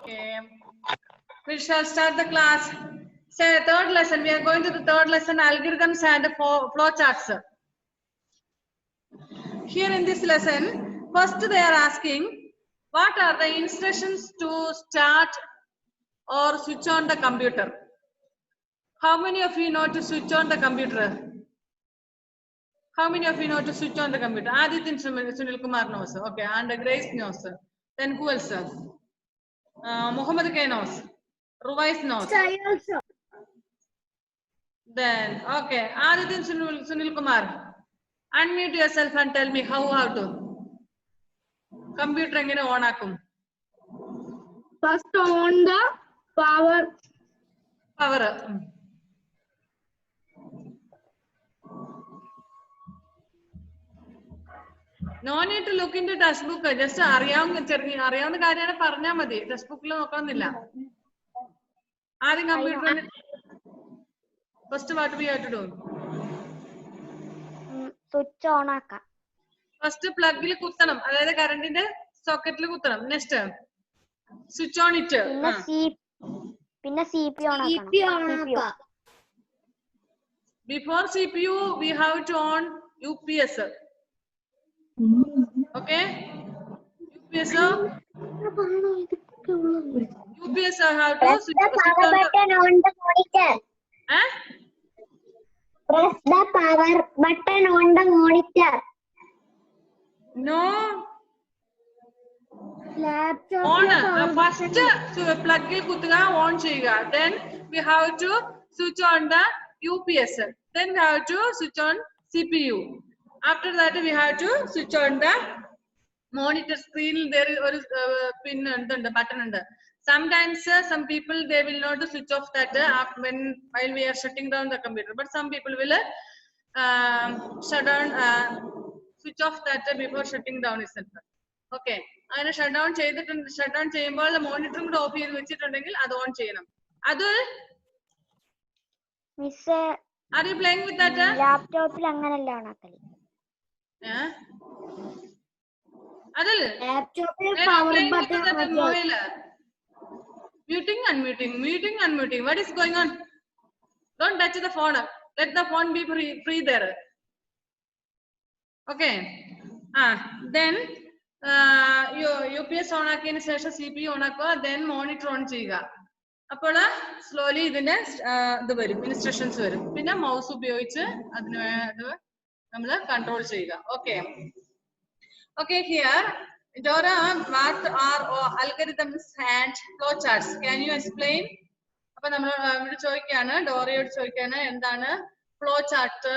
Okay. We shall start the class. Say third lesson. We are going to the third lesson, algorithms and flow charts. Here in this lesson, first they are asking, what are the instructions to start or switch on the computer? How many of you know to switch on the computer? How many of you know to switch on the computer? Aditya Sunil Kumar knows. Okay, and Grace knows. Then who else? Muhammad K knows. Ruwais knows. Then, okay, Aditya Sunil Kumar, unmute yourself and tell me how to. Computer engine on akum. First on the power. Power. No need to look into textbook. Just അറിയാവുന്ന കാര്യമാണ് പറഞ്ഞാൽ മതി. Textbookൽ നോക്കണമെന്നില്ല. ആദ്യം computer. First what we have to do? Switch on ആക്കാം. First plug-ൽ കുത്തണം. അതായത് കറണ്ടിന്റെ സോക്കറ്റിൽ കുത്തണം. Next switch on it. പിന്നെ CPU on ആക്കണം. Before CPU we have to on UPS. Okay? UPS have to switch the power button on the monitor. Press the power button on the monitor. No. Laptop On. First plug il kutuga on cheyiga. Then we have to switch on the UPS. Then we have to switch on CPU. After that we have to switch on the monitor screen. There is a pin and the button under. Sometimes some people they will not switch off that while we are shutting down the computer, but some people will switch off that before shutting down itself. Okay, അങ്ങനെ shutdown ചെയ്തിട്ടുണ്ട്. shutdown ചെയ്യുമ്പോൾ monitor കൂടെ of ചെയ്ത് വെച്ചിട്ടുണ്ടെങ്കിൽ അത് on ചെയ്യണം. അത് miss are you playing with that? ലാപ്ടോപ്പിൽ അങ്ങനെയല്ല ഓണാക്കല്. അതിൽ ലാപ്ടോപ്പിൽ power button muting unmuting. What is going on? Don't touch the phone. Let the phone be free there. Okay. Then UPS on ആക്കിയതിനു ശേഷം CPU on ആക്കുക. Then monitor on ചെയ്യുക. അപ്പോൾ slowly ഇതിന്റെ ഇത് വരും, ഇൻസ്ട്രക്ഷൻസ് വരും. പിന്നെ മൗസ് ഉപയോഗിച്ച് അതിന് നമ്മൾ കൺട്രോൾ ചെയ്യുക. Okay. Okay, here Dora, what are algorithms and flowcharts? Can you explain? അപ്പോൾ നമ്മൾ ഇവിടെ ചോദിക്കാണ്, ഡോറയോട് ചോദിക്കാണ് എന്താണ് flow chart,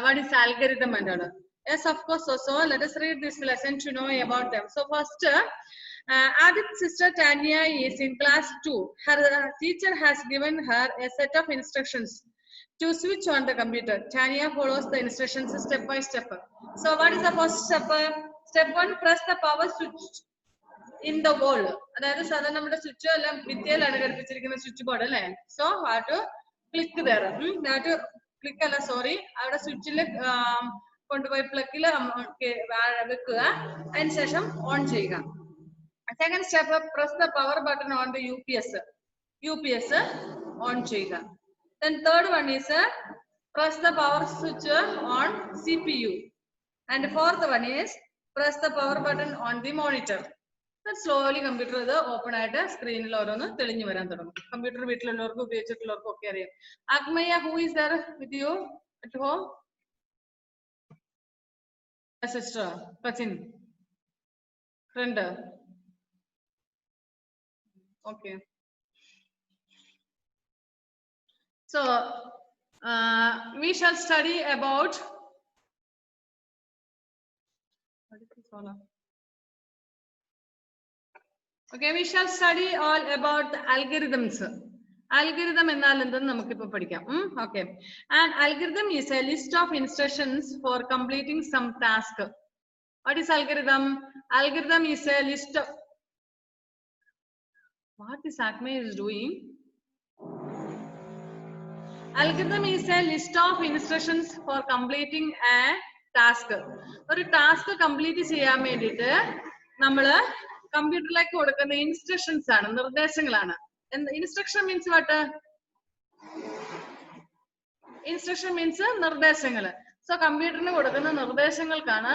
what is algorithm എന്താണ്? Yes, of course. So let us read this lesson to know about them. So first, Adit's sister Tanya is in class 2. Her teacher has given her a set of instructions to switch on the computer. Tanya follows the instructions step by step. So what is the first step? Step 1, press the power switch in the wall. അതായത് സാധാരണ നമ്മുടെ switch എല്ലാം ഭിത്തിയിലാണ് ഘടിപ്പിച്ചിരിക്കുന്ന switch board അല്ലേ? So have to click there. Have to click അല്ല, sorry, അവിടെ സ്വിച്ചിൽ കൊണ്ടുപോയി പ്ലഗിൽ വെക്കുക. അതിനുശേഷം ഓൺ ചെയ്യുക. Second step, press the power button on the UPS on ചെയ്യുക. Then third one is press the power switch on CPU. And fourth one is press the power button on the monitor. Then slowly computer ഇത് open ആയിട്ട് സ്ക്രീനിൽ ഓരോന്ന് തെളിഞ്ഞു വരാൻ തുടങ്ങും. Computer വീട്ടിലുള്ളവർക്ക് ഉപയോഗിച്ചിട്ടുള്ളവർക്കും ഒക്കെ അറിയാം. Agmaya, who is there with you at home? Sister, cousin, friend. Okay. So we shall study about we shall study all about the algorithms. Algorithm എന്നാൽ എന്തെന്ന് നമുക്കിപ്പോൾ പഠിക്കാം. Okay. And algorithm is a list of instructions for completing some task. What is algorithm? Algorithm is a list of what is Acme is doing? Algorithm is a list of instructions for completing a task. ഒരു task complete ചെയ്യാൻ വേണ്ടിയിട്ട് നമ്മൾ കമ്പ്യൂട്ടറിലേക്ക് കൊടുക്കുന്ന instructions ആണ്, നിർദ്ദേശങ്ങളാണ്. Instruction means what? Instruction means നിർദ്ദേശങ്ങൾ. So കമ്പ്യൂട്ടറിന് കൊടുക്കുന്ന നിർദ്ദേശങ്ങൾക്കാണ്,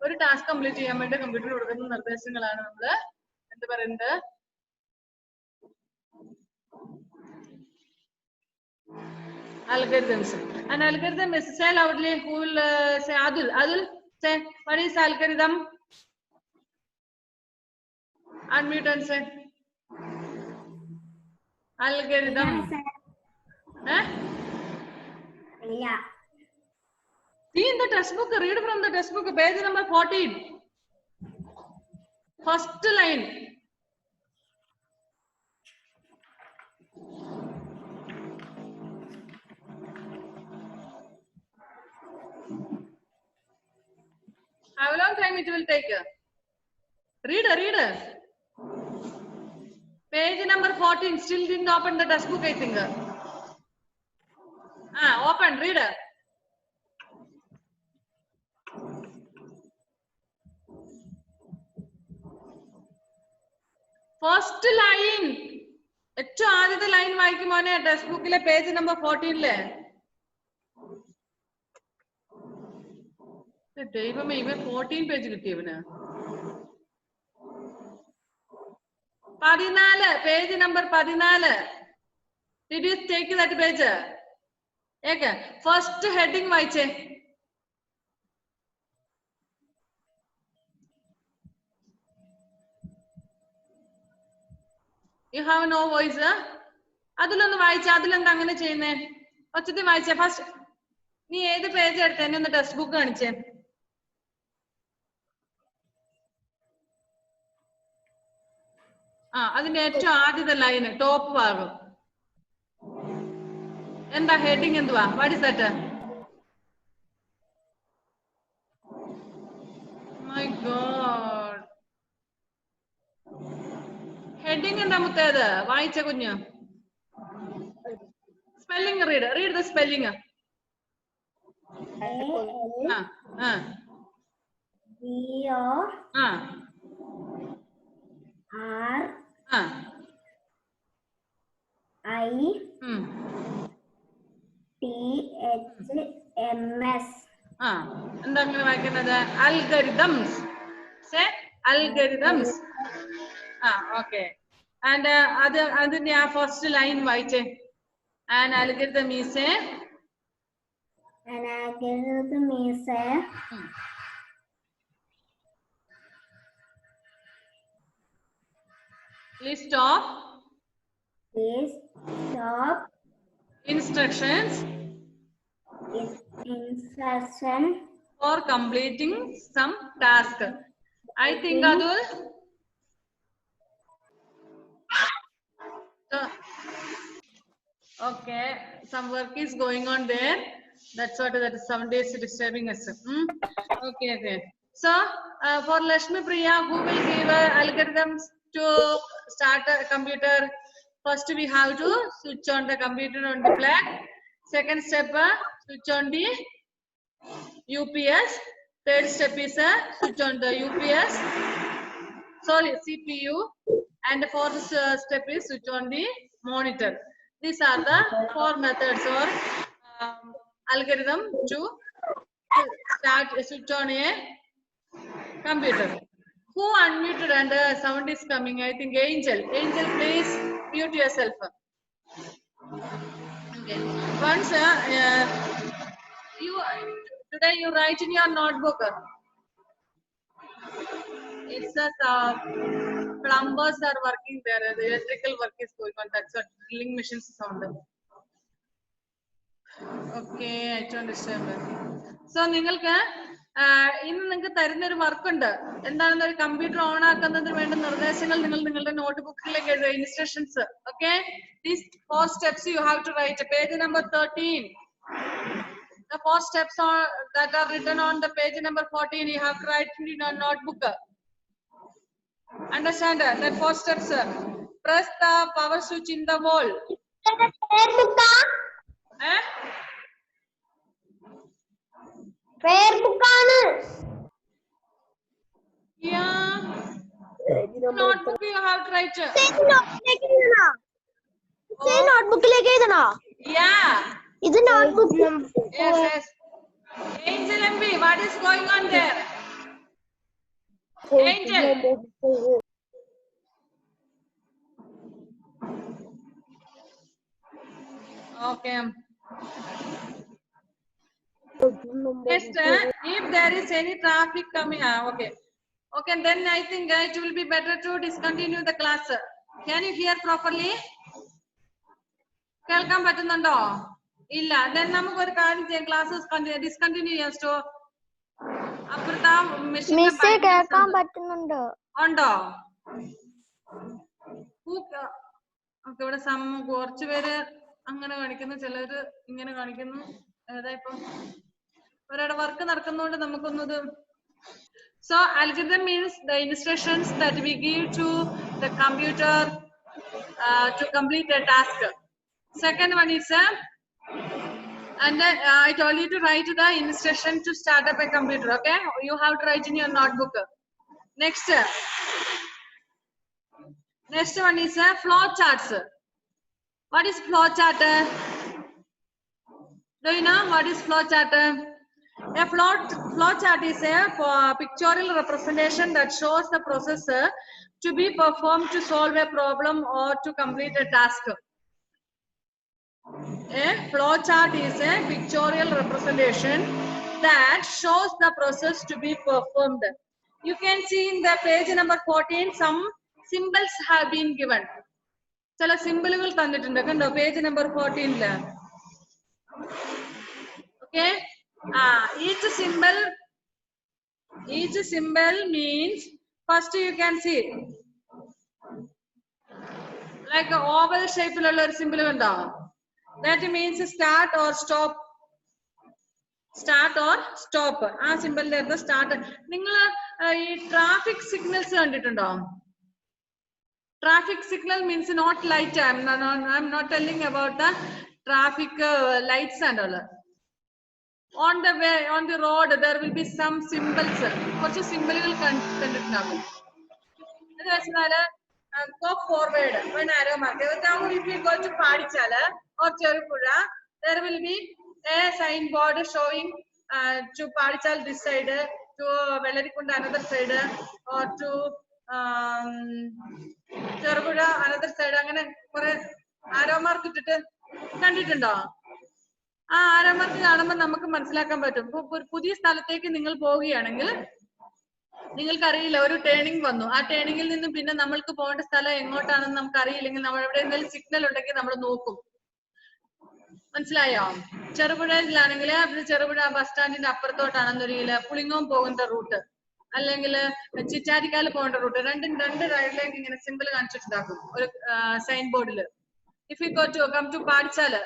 ഒരു ടാസ്ക് കംപ്ലീറ്റ് ചെയ്യാൻ വേണ്ടി കമ്പ്യൂട്ടറിന് കൊടുക്കുന്ന നിർദ്ദേശങ്ങളാണ് നമ്മള് എന്ത് പറയുന്നത്? Algorithms. An algorithm is, say loudly, who will say? Adul, say, what is algorithm? Unmute and say. Algorithm. Yeah. See in the textbook, read from the textbook, page number 14. First line. How long time it will take? Read. Page number 14. Still didn't open the textbook, I think. Open. Read. First line. ഏറ്റവും ആദ്യത്തെ line വായിക്കും മോനെ, text ബുക്കിലെ page number 14. ദൈവമേ, ഇവൻ 14 page കിട്ടിയവന്. 14, page number 14. Did you take that page? First heading വായിച്ചേ. You have no voice. അതിലൊന്ന് വായിച്ച, അതിലെന്താ അങ്ങനെ ചെയ്യുന്നേ? ഒച്ചത്തിൽ വായിച്ചേ. ഫസ്റ്റ് നീ ഏത് പേജ് എടുത്തേ? എന്നെ ഒന്ന് ടെക്സ്റ്റ് ബുക്ക് കാണിച്ചേ. അതിന്റെ ഏറ്റവും ആദ്യത്തെ ലൈന്, ടോപ്പ് ഭാഗം. എന്താ ഹെഡിങ്? എന്തുവാ? What is that? My God, heading എന്താ മുത്തേത്? വായിച്ച കുഞ്ഞ്. Spelling read the spelling. എന്താ അങ്ങനെ വായിക്കുന്നത്? അൽഗരിതംസ്. അൽഗരിതംസ്. ഓക്കെ. ആൻഡ് അതിന്റെ ആ ഫസ്റ്റ് ലൈൻ വായിച്ചേ. An algorithm is a. An algorithm is a. List of instructions for completing some task. I think Adul. Okay, some work is going on there. That's what that sound is disturbing us. Okay. So for Lakshmi Priya, who will give algorithms to start a computer? First we have to switch on the computer on the black. Second step, switch on the UPS. Third step is switch on the UPS. Sorry, CPU. And the fourth step is switch on the monitor. These are the 4 methods or algorithm to start switch on a computer. Who unmuted and the sound is coming? I think Angel. Angel, please mute yourself. Okay. Once today you write in your notebook. It's a plumbers are working there. The electrical work is going on. That's what drilling machines sound. Okay, I don't understand. So നിങ്ങൾക്ക് ഇന്ന് നിങ്ങൾക്ക് തരുന്നൊരു വർക്കുണ്ട്. എന്താണെന്ന്, ഒരു computer on ആക്കുന്നതിന് വേണ്ട നിർദ്ദേശങ്ങൾ നിങ്ങൾ നിങ്ങളുടെ നോട്ട്ബുക്കിലേക്ക് എഴുതുക. Instructions. Okay. These 4 steps you have to write. Page number 13. The 4 steps that are written on the page number 14. You have to write in your notebook. Understand that 4 steps. Press the power switch in the wall. Prayer book ആണ്. Yeah. Notebook you have to write. നോട്ട്ബുക്കിലേക്ക് എഴുതണോ? Yeah. ഇത് notebook. Yes, yes. Angel MB, what is going on there? Angel. Okay. Next, if there is any traffic coming, okay. Okay, then I think it will be better to discontinue the class. Can you hear properly? കേൾക്കാൻ പറ്റുന്നുണ്ടോ? ഇല്ല. Then നമുക്ക് ഒരു കാര്യം ചെയ്യാം, classes discontinue ചെയ്യാം. അപ്പുറത്തെ മിസ്സേ കേൾക്കാൻ പറ്റുന്നുണ്ടോ? ഉണ്ടോ? ഇവിടെ കുറച്ചു പേര് അങ്ങനെ കാണിക്കുന്നു, ചിലര് ഇങ്ങനെ കാണിക്കുന്നു. ഏതാ ഇപ്പം ഒരാടെ work നടക്കുന്നതുകൊണ്ട് നമുക്കൊന്നത്. So algorithm means the instructions that we give to the computer to complete a task. Second one is and I told you to write the instruction to start up a computer. Okay, you have to write in your notebook. Next one is flow charts. What is flow chart? Do you know what is flow chart? A flow chart is a pictorial representation that shows the process to be performed to solve a problem or to complete a task. A flow chart is a pictorial representation that shows the process to be performed. You can see in the page number 14 some symbols have been given. ചില സിമ്പിളുകൾ തന്നിട്ടുണ്ട് കണ്ടോ page number 14 ല്. Okay, each symbol means, first you can see like a oval shape ഉള്ള ഒരു simple കണ്ടോ? That means start or stop. ആ സിമ്പിളിന്റെ start. നിങ്ങൾ ഈ ട്രാഫിക് സിഗ്നൽസ് കണ്ടിട്ടുണ്ടോ? Traffic signal means not light. I'm not telling about the traffic lights and all. On the way, on the road, there will be some symbols. കുറച്ച് സിമ്പിളുകൾ കണ്ടിട്ടുണ്ടാകും. Go forward. When arrow mark. If you go to Padichale or Cherupura, there will be a signboard showing to Padichal this side, to Velarikunda another side, or to Cherupuzha another side. അങ്ങനെ കുറെ arrow mark ഇട്ടിട്ട് കണ്ടിട്ടുണ്ടോ? ആ arrow mark കാണുമ്പോൾ നമുക്ക് മനസ്സിലാക്കാൻ പറ്റും. ഒരു പുതിയ സ്ഥലത്തേക്ക് നിങ്ങൾ പോവുകയാണെങ്കിൽ നിങ്ങൾക്കറിയില്ല, ഒരു ടേണിംഗ് വന്നു, ആ ടേണിംഗിൽ നിന്ന് പിന്നെ നമ്മൾക്ക് പോകേണ്ട സ്ഥലം എങ്ങോട്ടാണെന്ന് നമുക്ക് അറിയില്ലെങ്കിൽ നമ്മൾ എവിടെ എന്തെങ്കിലും സിഗ്നൽ ഉണ്ടെങ്കിൽ നമ്മൾ നോക്കും. മനസ്സിലായോ? ചെറുപുഴയിലാണെങ്കിൽ ചെറുപുഴ ബസ് സ്റ്റാൻഡിന്റെ അപ്പുറത്തോട്ടാണെന്നൊരിക്കല് പുളിങ്ങോം പോകുന്ന റൂട്ട്, അല്ലെങ്കിൽ ചിറ്റാരിക്കാല് പോകേണ്ട റൂട്ട്, രണ്ട് സൈഡിലേക്ക് ഇങ്ങനെ സിമ്പിൾ കാണിച്ചിട്ടുണ്ടാക്കും ഒരു സൈൻ ബോർഡിൽ. If you go to come to പാടിച്ചാല്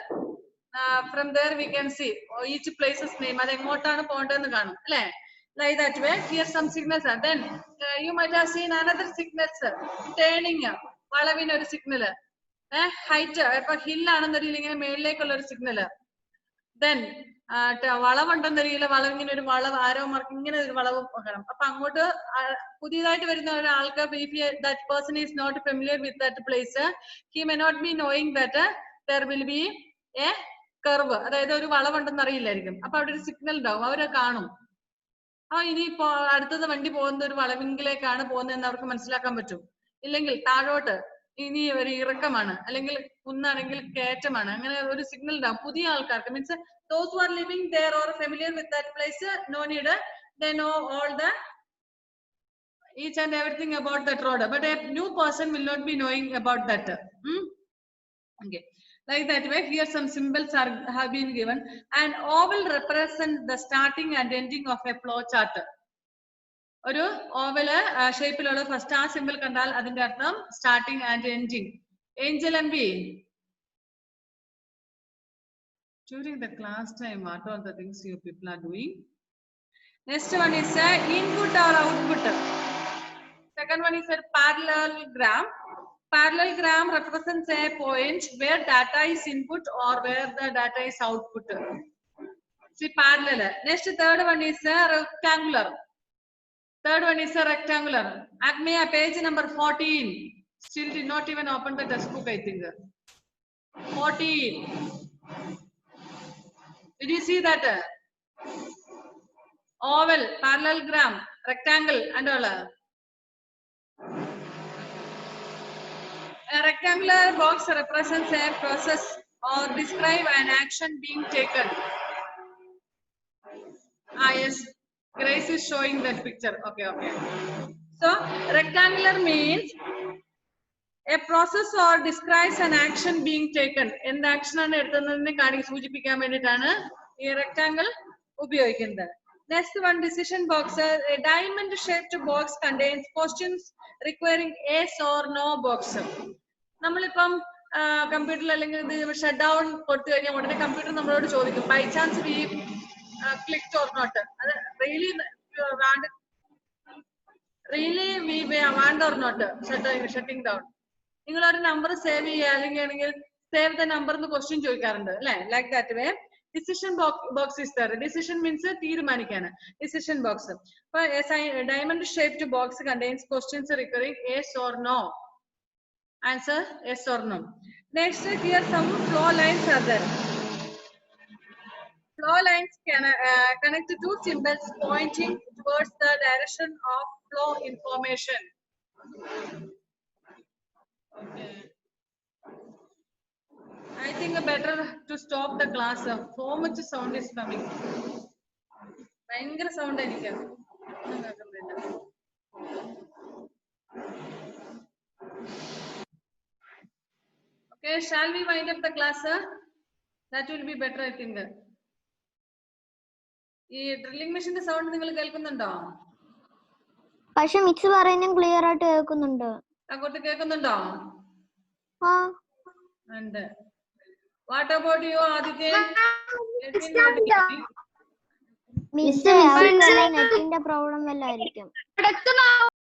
from there we can see each places name, അത് എങ്ങോട്ടാണ് പോകേണ്ടതെന്ന് കാണും അല്ലെ? Like that way, here some signals are. Then you might have seen another signals. Turning, വളവിന് ഒരു signal, height ഇപ്പൊ hill ആണെന്നൊരിക്കലും ഇങ്ങനെ മേളിലേക്കുള്ള ഒരു signal. Then വളവുണ്ടെന്നൊരിക്കലും വളവിങ്ങനെ ഒരു വളവ് ആരോ മാർക്ക് ഇങ്ങനെ ഒരു വളവ് കാണാം. അപ്പൊ അങ്ങോട്ട് പുതിയതായിട്ട് വരുന്ന ഒരാൾക്ക് if that person is not familiar with that place, he may not be knowing that there will be a curve, അതായത് ഒരു വളവുണ്ടെന്ന് അറിയില്ലായിരിക്കും. അപ്പൊ അവിടെ ഒരു സിഗ്നൽ ഉണ്ടാവും, അവരെ കാണും. ഇനിയിപ്പോ അടുത്തത് വണ്ടി പോകുന്ന ഒരു വളവിങ്കിലേക്കാണ് പോകുന്നതെന്ന് അവർക്ക് മനസ്സിലാക്കാൻ പറ്റും. ഇല്ലെങ്കിൽ താഴോട്ട് ഇനി ഒരു ഇറക്കമാണ്, അല്ലെങ്കിൽ കുന്നാണെങ്കിൽ കയറ്റമാണ്, അങ്ങനെ ഒരു സിഗ്നൽ ഉണ്ടാവും പുതിയ ആൾക്കാർക്ക്. Means those who are living there or familiar with that place, no need, they know all the each and everything about that road, but a new person will not be knowing about that. Okay, like that way, here some symbols have been given, and oval represent the starting and ending of a flow chart. ഒരു oval ഷേപ്പിലുള്ള first ആ simple കണ്ടാൽ അതിന്റെ അർത്ഥം starting and ending. Angel M B, during the class time, what are the things you people are doing? Next one is input or output. Second one is a parallelogram. Parallelogram represents a point where data is input or where the data is output. See, parallel. Next, third one is rectangular. Third one is a rectangular. Agmea, page number 14. Still did not even open the textbook, I think. 14. Did you see that? Oval, parallelogram, rectangle, and all. A rectangular box represents a process or describe an action being taken. Yes, Grace is showing that picture. Okay. So, rectangular means a process or describes an action being taken. എന്ത് action ആണ് എടുത്തതെന്ന് സൂചിപ്പിക്കാൻ വേണ്ടിയിട്ടാണ് ഈ rectangle ഉപയോഗിക്കുന്നത്. Next one, decision box. A diamond shaped box contains questions requiring yes or no box. നമ്മളിപ്പം കമ്പ്യൂട്ടറിൽ അല്ലെങ്കിൽ ഇത് ഷട്ട് ഡൗൺ കൊടുത്തു കഴിഞ്ഞാൽ ഉടനെ കമ്പ്യൂട്ടർ നമ്മളോട് ചോദിക്കും by chance we clicked or not. അത് really we want or not shutting down. നിങ്ങൾ ഒരു നമ്പർ സേവ് ചെയ്യുക അല്ലെങ്കിൽ സേവ് ദ നമ്പർ എന്ന് ക്വസ്റ്റ്യൻ ചോദിക്കാറുണ്ട് അല്ലെ? Like that way decision box is there. Decision means തീരുമാനിക്കാണ്. Decision box. അപ്പൊ diamond shaped box contains questions requiring yes or no. Answer yes or no. Next, here some flow lines are there. Flow lines can connect two symbols pointing towards the direction of flow information. Okay. I think better to stop the class. So much sound is coming. ഭയങ്കര sound ആയിരിക്കും. Okay, shall we wind up the class? That will be better, I think. ഈ drilling മെഷീന്റെ sound നിങ്ങൾ കേൾക്കുന്നുണ്ടോ? പക്ഷെ mix പറയുന്നതും clear ആയിട്ട് കേൾക്കുന്നുണ്ട്. അങ്ങോട്ട് കേൾക്കുന്നുണ്ടോ? ആ ഉണ്ട്. What about you Aditya? Miss നെറ്റിന്റെ പ്രോബ്ലം വല്ലതായിരിക്കും.